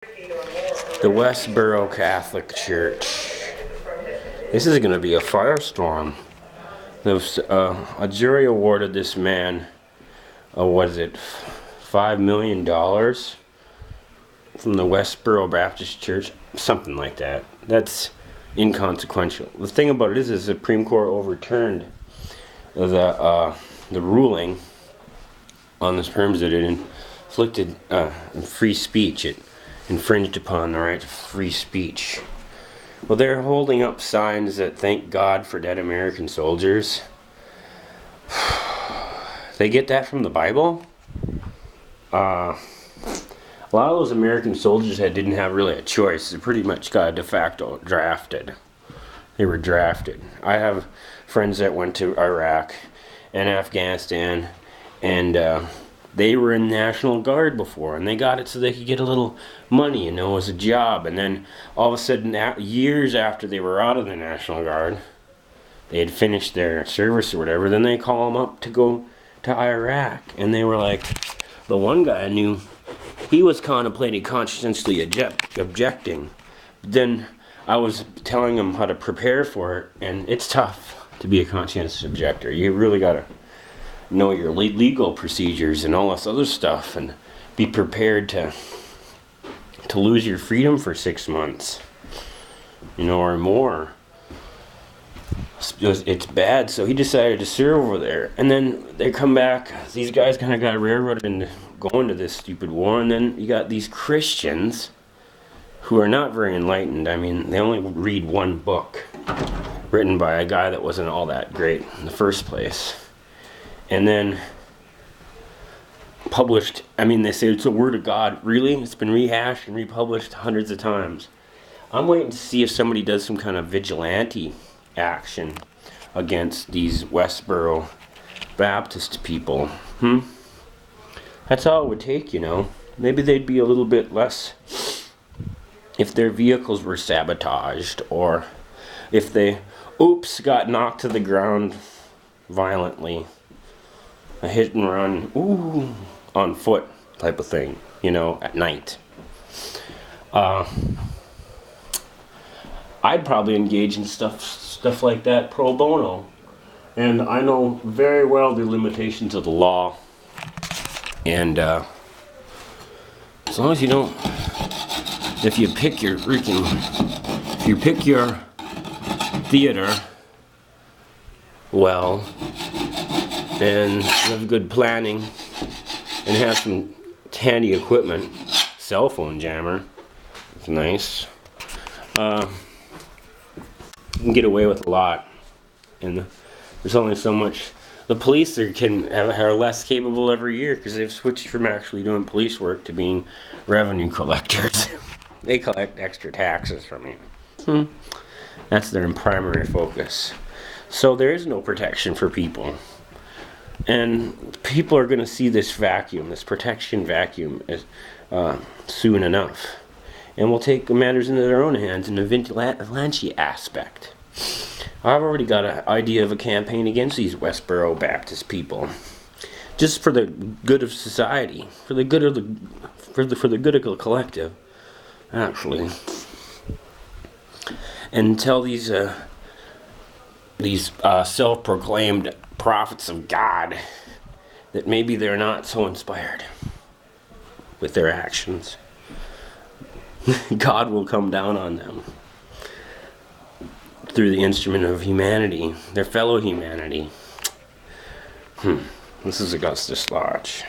The Westboro Catholic Church. This is going to be a firestorm. A jury awarded this man, $5 million from the Westboro Baptist Church, something like that. That's inconsequential. The thing about it is the Supreme Court overturned the ruling on the terms that it inflicted free speech. It infringed upon the right to free speech. Well, they're holding up signs that thank God for dead American soldiers. They get that from the Bible. A lot of those American soldiers that didn't have really a choice. They pretty much got de facto drafted. They were drafted. I have friends that went to Iraq and Afghanistan, and they were in National Guard before, and they got it so they could get a little money, it was a job. And then all of a sudden, years after they were out of the National Guard, they had finished their service or whatever, then they call them up to go to Iraq. And they were like, the one guy I knew, he was contemplating conscientiously objecting. Then I was telling him how to prepare for it, and it's tough to be a conscientious objector. You really got to know your legal procedures and all this other stuff, and be prepared to lose your freedom for 6 months, or more. It's bad. So he decided to serve over there, and then they come back. These guys kind of got railroaded into going to this stupid war, and then you got these Christians who are not very enlightened. I mean, they only read one book written by a guy that wasn't all that great in the first place. And then published, they say it's the Word of God. Really? It's been rehashed and republished hundreds of times. I'm waiting to see if somebody does some kind of vigilante action against these Westboro Baptist people. That's all it would take, Maybe they'd be a little bit less if their vehicles were sabotaged, or if they, got knocked to the ground violently. A hit and run, on foot type of thing, at night. I'd probably engage in stuff like that pro bono. And I know very well the limitations of the law. And as long as you don't, if you pick your theater well, and have good planning, and have some handy equipment, cell phone jammer, it's nice. You can get away with a lot, and there's only so much. The police are less capable every year because they've switched from actually doing police work to being revenue collectors. They collect extra taxes from you. That's their primary focus. So there is no protection for people. And people are going to see this protection vacuum, soon enough. And will take matters into their own hands in a vigilante aspect. I've already got an idea of a campaign against these Westboro Baptist people. Just for the good of society. For the good of the collective, actually. And tell these self-proclaimed prophets of God that maybe they're not so inspired with their actions. God will come down on them through the instrument of humanity, their fellow humanity. This is AugustusLarch.